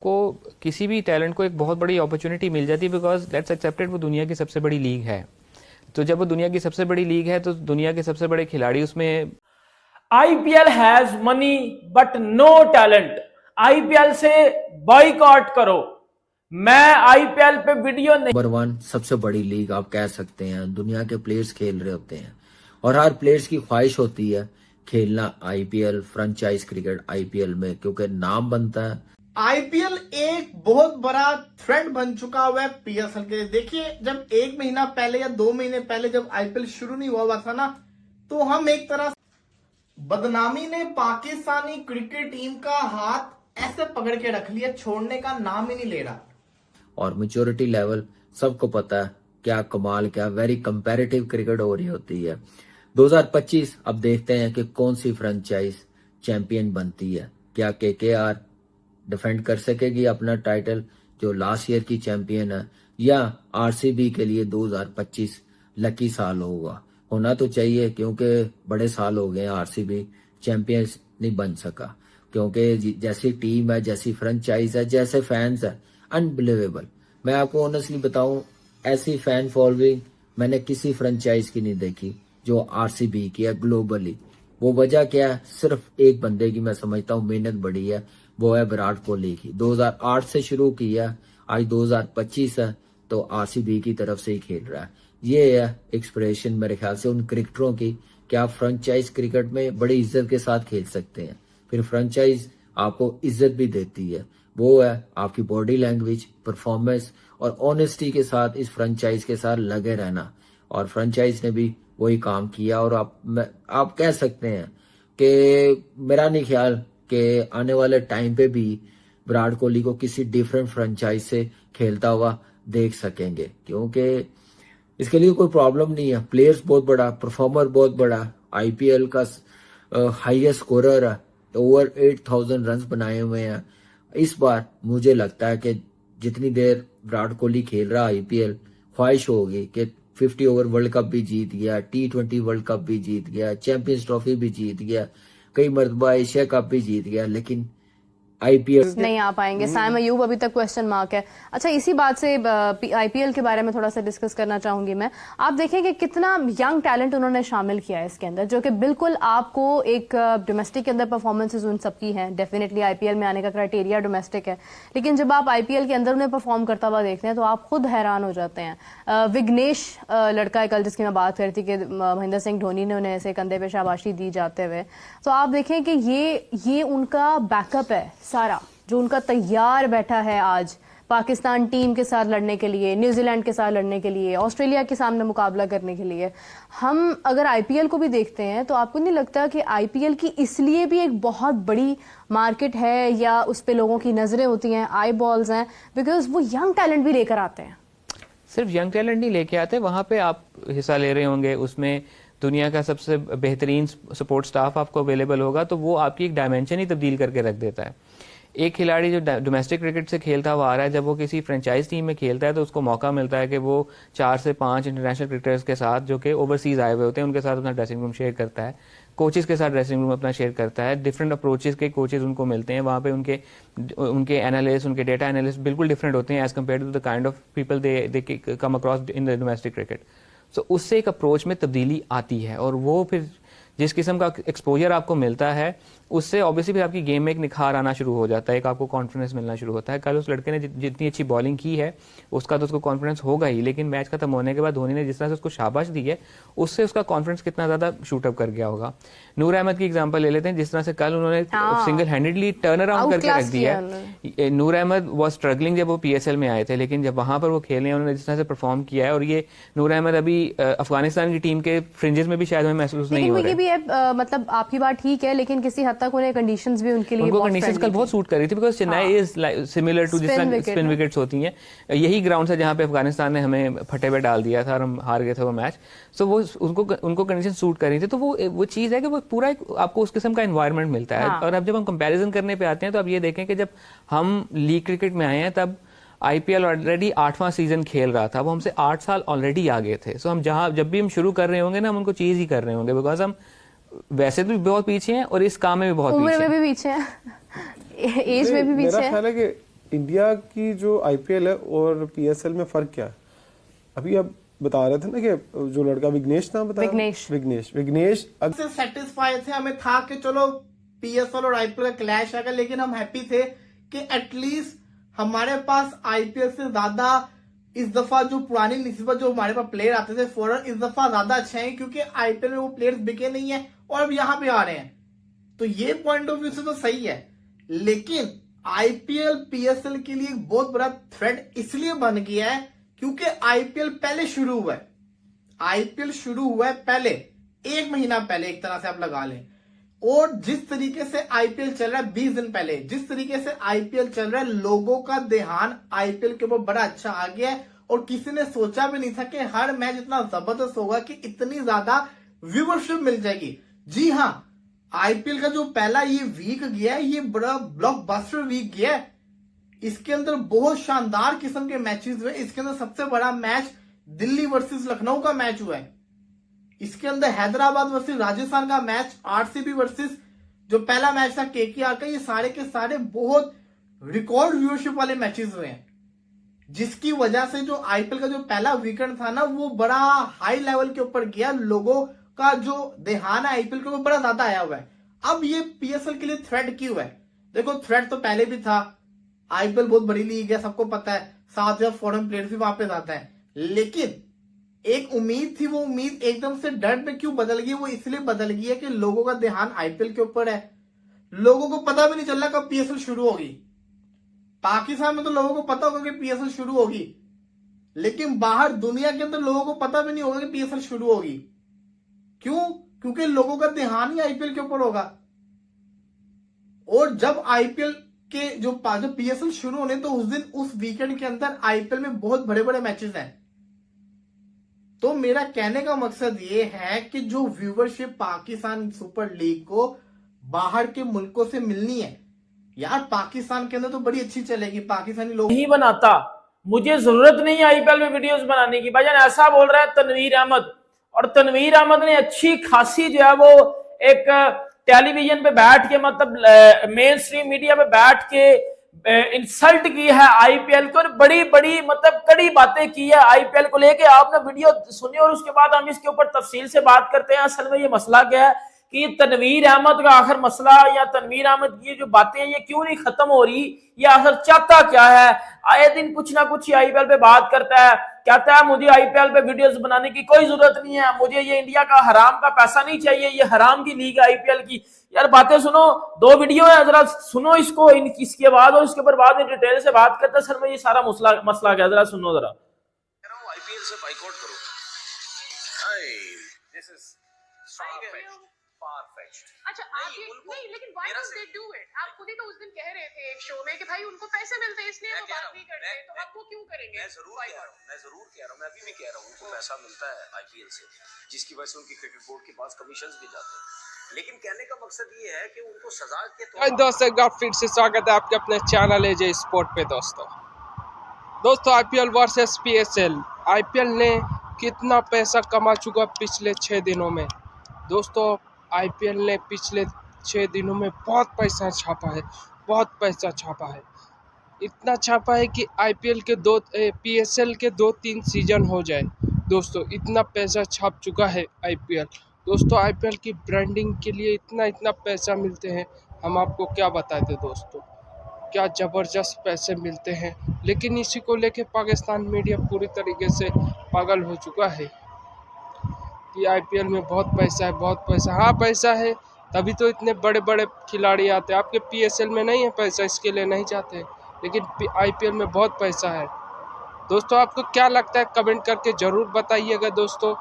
को किसी भी टैलेंट को एक बहुत बड़ी अपॉर्चुनिटी मिल जाती है, बिकॉज लेट्स एक्सेप्टेड वो दुनिया की सबसे बड़ी लीग है। तो जब वो दुनिया की सबसे बड़ी लीग है तो दुनिया के सबसे बड़े खिलाड़ी उसमें। IPL has money but no talent. IPL से बॉयकॉट करो। मैं आईपीएल पे वीडियो नहीं। नंबर वन सबसे बड़ी लीग आप कह सकते हैं, दुनिया के प्लेयर्स खेल रहे होते हैं और हर प्लेयर्स की ख्वाहिश होती है खेलना आईपीएल, फ्रेंचाइज क्रिकेट आईपीएल में, क्योंकि नाम बनता है। आईपीएल एक बहुत बड़ा ट्रेंड बन चुका हुआ है पीएसएल के लिए। देखिए, जब 1 महीना पहले या 2 महीने पहले जब आईपीएल शुरू नहीं हुआ था ना, तो हम एक तरह बदनामी ने पाकिस्तानी क्रिकेट टीम का हाथ ऐसे पकड़ के रख लिया, छोड़ने का नाम ही नहीं ले रहा। और मेच्योरिटी लेवल सबको पता है क्या कमाल, क्या वेरी कंपैरेटिव क्रिकेट हो रही होती है। 2025 अब देखते हैं कि कौन सी फ्रेंचाइज चैंपियन बनती है। क्या केकेआर डिफेंड कर सकेगी अपना टाइटल जो लास्ट ईयर की चैंपियन है, या आरसीबी के लिए 2025 लकी साल होना तो चाहिए, क्योंकि बड़े साल हो गए आरसीबी चैंपियन नहीं बन सका। क्योंकि जैसी टीम है, जैसी फ्रेंचाइज है, जैसे फैंस है, अनबिलीवेबल। मैं आपको ऑनेस्टली बताऊं, ऐसी फैन फॉलोइंग मैंने किसी फ्रेंचाइज की नहीं देखी जो आरसीबी की है ग्लोबली। वो वजह क्या है? सिर्फ एक बंदे की मैं समझता हूँ मेहनत बड़ी है, वो है विराट कोहली की। 2008 से शुरू किया, आज 2025 है तो आरसीबी की तरफ से ही खेल रहा है। ये है एक्सप्रेशन मेरे ख्याल से उन क्रिकेटरों की कि आप फ्रेंचाइज क्रिकेट में बड़ी इज्जत के साथ खेल सकते हैं, फिर फ्रेंचाइज आपको इज्जत भी देती है। वो है आपकी बॉडी लैंग्वेज, परफॉर्मेंस और ऑनेस्टी के साथ इस फ्रेंचाइज के साथ लगे रहना। और फ्रेंचाइज ने भी वही काम किया। और आप कह सकते हैं कि मेरा नहीं ख्याल कि आने वाले टाइम पे भी विराट कोहली को किसी डिफरेंट फ्रेंचाइज से खेलता हुआ देख सकेंगे, क्योंकि इसके लिए कोई प्रॉब्लम नहीं है। प्लेयर्स बहुत बड़ा, परफॉर्मर बहुत बड़ा, आईपीएल का हाईएस्ट स्कोरर है, ओवर 8000 रन बनाए हुए हैं। इस बार मुझे लगता है कि जितनी देर विराट कोहली खेल रहा आईपीएल, ख्वाहिश होगी कि 50 ओवर वर्ल्ड कप भी जीत गया, T20 वर्ल्ड कप भी जीत गया, चैंपियंस ट्रॉफी भी जीत गया, कई मरतबा एशिया कप भी जीत गया, लेकिन आईपीएल नहीं आ पाएंगे। सैम अयूब अभी तक क्वेश्चन मार्क है। अच्छा, इसी बात से आईपीएल के बारे में थोड़ा सा डिस्कस करना चाहूंगी मैं। आप देखें कि कितना यंग टैलेंट उन्होंने शामिल किया है इसके अंदर, जो कि बिल्कुल आपको एक डोमेस्टिक के अंदर परफॉर्मेंसेज उन सबकी हैं। डेफिनेटली आईपीएल में आने का क्राइटेरिया डोमेस्टिक है, लेकिन जब आप आईपीएल के अंदर उन्हें परफॉर्म करता हुआ देखते हैं तो आप खुद हैरान हो जाते हैं। विघ्नेश लड़का है कल जिसकी मैं बात करती कि महेंद्र सिंह धोनी ने उन्हें ऐसे कंधे पे शाबाशी दी जाते हुए, तो आप देखें कि ये उनका बैकअप है सारा, जो उनका तैयार बैठा है आज पाकिस्तान टीम के साथ लड़ने के लिए, न्यूजीलैंड के साथ लड़ने के लिए, ऑस्ट्रेलिया के सामने मुकाबला करने के लिए। हम अगर आईपीएल को भी देखते हैं तो आपको नहीं लगता कि आईपीएल की इसलिए भी एक बहुत बड़ी मार्केट है, या उस पे लोगों की नजरें होती हैं, आई बॉल्स हैं, बिकॉज वो यंग टैलेंट भी लेकर आते हैं। सिर्फ यंग टैलेंट नहीं लेके आते, वहां पे आप हिस्सा ले रहे होंगे, उसमें दुनिया का सबसे बेहतरीन सपोर्ट स्टाफ आपको अवेलेबल होगा, तो वो आपकी एक डायमेंशन ही तब्दील करके रख देता है। एक खिलाड़ी जो डोमेस्टिक क्रिकेट से खेलता हुआ आ रहा है, जब वो किसी फ्रेंचाइज टीम में खेलता है तो उसको मौका मिलता है कि वो 4 से 5 इंटरनेशनल क्रिकेटर्स के साथ, जो कि ओवरसीज आए हुए होते हैं, उनके साथ अपना ड्रेसिंग रूम शेयर करता है, कोचेस के साथ ड्रेसिंग रूम अपना शेयर करता है। डिफरेंट अप्रोचेस के कोचेस उनको मिलते हैं वहाँ पे, उनके एनालिस्ट, उनके डेटा एनालिस्ट बिल्कुल डिफरेंट होते हैं as compare to the kind of people they come across in the domestic cricket. So उससे एक अप्रोच में तब्दीली आती है, और वो फिर जिस किस्म का एक्सपोजर आपको मिलता है उससे ऑब्वियसली फिर आपकी गेम में एक निखार आना शुरू हो जाता है, एक आपको कॉन्फिडेंस मिलना शुरू होता है। कल उस लड़के ने जितनी अच्छी बॉलिंग की है उसका तो उसको कॉन्फिडेंस होगा ही, लेकिन मैच खत्म होने के बाद धोनी ने जिस तरह से उसको शाबाश दी है उससे उसका कॉन्फिडेंस कितना ज्यादा शूटअप कर गया होगा। नूर अहमद की एग्जांपल ले लेते हैं, जिस तरह से कल उन्होंने सिंगल हैंडेडली टर्न अराउंड करके रख दिया। नूर अहमद वॉज स्ट्रगलिंग जब वो पीएसएल में आए थे, लेकिन जब वहां पर वो खेले उन्होंने जिस तरह से परफॉर्म किया है, और ये नूर अहमद अभी अफगानिस्तान की टीम के फ्रिंजेस में भी शायद हमें महसूस नहीं हो रहा है। मतलब आपकी बात ठीक है, लेकिन किसी हद तक उन्हें कंडीशंस भी उनके लिए उनको कंडीशंस कल बहुत सूट कर रही थी, because Chennai is similar to जिस तरह स्पिन विकेट्स होती हैं। यही ग्राउंड है जहां पे अफगानिस्तान ने हमें फटे पे डाल दिया था और हम हार गए थे वो मैच। सो वो उनको कंडीशन सूट कर रही थी, तो वो चीज है कि वो पूरा आपको उस किस्म का एनवायरनमेंट मिलता है। और अब जब हम कंपैरिजन करने पे आते हैं तो अब ये देखें कि जब हम लीग क्रिकेट में आए हैं तब आईपीएल ऑलरेडी 8वां सीजन खेल रहा था, वो हमसे 8 साल ऑलरेडी आगे थे। सो हम जब भी हम शुरू कर रहे होंगे ना, हम उनको चीज ही कर रहे होंगे, बिकॉज हम वैसे तो भी बहुत पीछे हैं और इस काम में भी बहुत उम्र में भी पीछे हैं, एज में भी पीछे मेरा ख्याल है कि इंडिया की जो आईपीएल है और पीएसएल में फ़र्क क्या है? अभी आप बता रहे थे ना कि जो लड़का विघ्नेश नाम बताया, विघ्नेश से सेटिस्फाई थे, हमें था कि चलो पीएसएल और आईपीएल का क्लैश आएगा, लेकिन हम हैप्पी थे कि एटलीस्ट हमारे पास आईपीएल से ज्यादा इस दफा जो पुरानी निस्बत जो हमारे पास प्लेयर आते थे फॉरन, इस दफा ज्यादा अच्छे हैं क्योंकि आईपीएल में वो प्लेयर्स बिके नहीं है और अब यहाँ पे आ रहे हैं। तो ये पॉइंट ऑफ व्यू से तो सही है, लेकिन आईपीएल पीएसएल के लिए एक बहुत बड़ा थ्रेट इसलिए बन गया है क्योंकि आईपीएल पहले शुरू हुआ है। आईपीएल शुरू हुआ है पहले, 1 महीना पहले एक तरह से आप लगा लें। और जिस तरीके से आईपीएल चल रहा है 20 दिन पहले, जिस तरीके से आईपीएल चल रहा है, लोगों का ध्यान आईपीएल के ऊपर बड़ा अच्छा आ गया है और किसी ने सोचा भी नहीं था कि हर मैच इतना जबरदस्त होगा कि इतनी ज्यादा व्यूवरशिप मिल जाएगी। जी हाँ, आईपीएल का जो पहला ये वीक गया है, ये बड़ा ब्लॉकबस्टर वीक गया है। इसके अंदर बहुत शानदार किस्म के मैचेस हुए। इसके अंदर सबसे बड़ा मैच दिल्ली वर्सेस लखनऊ का मैच हुआ है। इसके अंदर हैदराबाद वर्सेस राजस्थान का मैच, आरसीबी वर्सेस जो पहला मैच था केकेआर का, ये सारे के सारे बहुत रिकॉर्ड व्यूअरशिप वाले मैचेस हुए हैं, जिसकी वजह से जो आईपीएल का जो पहला वीकेंड था ना, वो बड़ा हाई लेवल के ऊपर गया। लोगों का जो ध्यान है आईपीएल के ऊपर बड़ा ज्यादा आया हुआ है। अब ये पीएसएल के लिए थ्रेट क्यों है? देखो, थ्रेट तो पहले भी था। आईपीएल बहुत बड़ी लीग है, सबको पता है, 7,000 फॉरेन प्लेयर्स भी वहां पे जाते हैं, लेकिन एक उम्मीद थी, वो उम्मीद एकदम से डर में क्यों बदल गई? वो इसलिए बदल गई है कि लोगों का ध्यान आईपीएल के ऊपर है। लोगों को पता भी नहीं चल रहा कब पीएसएल शुरू होगी। पाकिस्तान में तो लोगों को पता होगा कि पीएसएल शुरू होगी, लेकिन बाहर दुनिया के अंदर लोगों को पता भी नहीं होगा कि पीएसएल शुरू होगी। क्यों? क्योंकि लोगों का ध्यान ही आईपीएल के ऊपर होगा। और जब आईपीएल के जो पीएसएल शुरू होने, तो उस दिन, उस वीकेंड के अंदर आईपीएल में बहुत बड़े बड़े मैचेस हैं। तो मेरा कहने का मकसद ये है कि जो व्यूवरशिप पाकिस्तान सुपर लीग को बाहर के मुल्कों से मिलनी है, यार पाकिस्तान के अंदर तो बड़ी अच्छी चलेगी, पाकिस्तानी लोग नहीं बनाता, मुझे जरूरत नहीं है आईपीएल में वीडियोस बनाने की। भाईजान ऐसा बोल रहा है तनवीर अहमद, और तनवीर अहमद ने अच्छी खासी जो है वो एक टेलीविजन पे बैठ के, मतलब मेन स्ट्रीम मीडिया पे बैठ के इंसल्ट की है आईपीएल को, और बड़ी बड़ी मतलब कड़ी बातें की है आईपीएल को लेके। आपने वीडियो सुनिए और उसके बाद हम इसके ऊपर तफसील से बात करते हैं। असल में ये मसला क्या है कि तनवीर अहमद का आखिर मसला, या तनवीर अहमद की जो बातें हैं ये क्यों नहीं खत्म हो रही, ये आखिर चाहता क्या है? आए दिन कुछ ना कुछ आईपीएल पे बात करता है, कहता है मुझे आईपीएल पे वीडियोस बनाने की कोई जरूरत नहीं है, मुझे ये इंडिया का हराम का पैसा नहीं चाहिए, ये हराम की लीग है आईपीएल की। यार बातें सुनो, 2 वीडियो है, जरा सुनो इसको, इसके बाद और इसके ऊपर बाद में डिटेल से बात करते हैं। सर में ये सारा मसला क्या, जरा सुनो जरा। आईपीएल से बाइकआउट करो। दिस इज अच्छा, आप ये नहीं, लेकिन why don't they do it? आप खुद ही तो उस दिन कह रहे थे एक शो में कि भाई उनको पैसे मिलते हैं इसलिए वो बात नहीं करते, तो अब वो क्यों करेंगे? मैं जरूर कह रहा हूँ, मैं अभी भी कह रहा हूँ, उनको पैसा मिलता है आईपीएल से, जिसकी वजह से उनकी क्रिकेट बोर्ड के पास कमीशंस भी जाते हैं। लेकिन कहने का मकसद ये है कि उनको सजा के तौर दोस्तों एक बार फिर से स्वागत है आपके अपने चैनल एजे स्पोर्ट पे। दोस्तों आईपीएल वर्सेस पीएसएल, आईपीएल ने कितना पैसा कमा चुका पिछले 6 दिनों में। दोस्तों आईपीएल ने पिछले 6 दिनों में बहुत पैसा छापा है, बहुत पैसा छापा है। इतना छापा है कि आईपीएल के पीएसएल के 2-3 सीजन हो जाए। दोस्तों इतना पैसा छाप चुका है आईपीएल। दोस्तों आईपीएल की ब्रांडिंग के लिए इतना पैसा मिलते हैं, हम आपको क्या बताते दोस्तों, क्या ज़बरदस्त पैसे मिलते हैं। लेकिन इसी को लेके पाकिस्तान मीडिया पूरी तरीके से पागल हो चुका है कि आईपीएल में बहुत पैसा है, बहुत पैसा। हाँ पैसा है, तभी तो इतने बड़े बड़े खिलाड़ी आते हैं। आपके पीएसएल में नहीं है पैसा, इसके लिए नहीं जाते, लेकिन आईपीएल में बहुत पैसा है। दोस्तों आपको क्या लगता है कमेंट करके ज़रूर बताइएगा। दोस्तों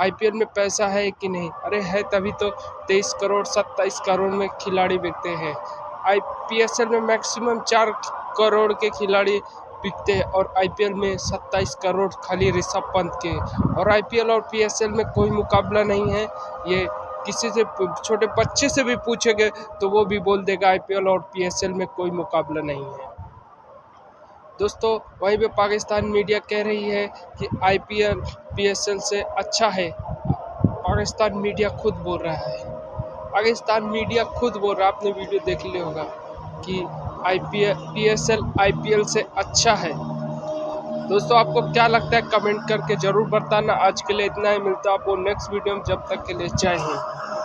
आईपीएल में पैसा है कि नहीं? अरे है, तभी तो 23 करोड़ 27 करोड़ में खिलाड़ी बिकते हैं। पीएसएल में मैक्सिमम 4 करोड़ के खिलाड़ी बिकते हैं और आईपीएल में 27 करोड़ खाली ऋषभ पंत के। और आईपीएल और पीएसएल में कोई मुकाबला नहीं है। ये किसी से, छोटे बच्चे से भी पूछेंगे तो वो भी बोल देगा आईपीएल और पीएसएल में कोई मुकाबला नहीं है। दोस्तों वहीं पे पाकिस्तान मीडिया कह रही है कि आईपीएल पीएसएल से अच्छा है। पाकिस्तान मीडिया खुद बोल रहा है, पाकिस्तान मीडिया खुद बोल रहा है, आपने वीडियो देख लिया होगा कि PSL IPL से अच्छा है। दोस्तों आपको क्या लगता है कमेंट करके ज़रूर बताना। आज के लिए इतना ही, मिलता है आपको नेक्स्ट वीडियो में, जब तक के लिए जय हिंद।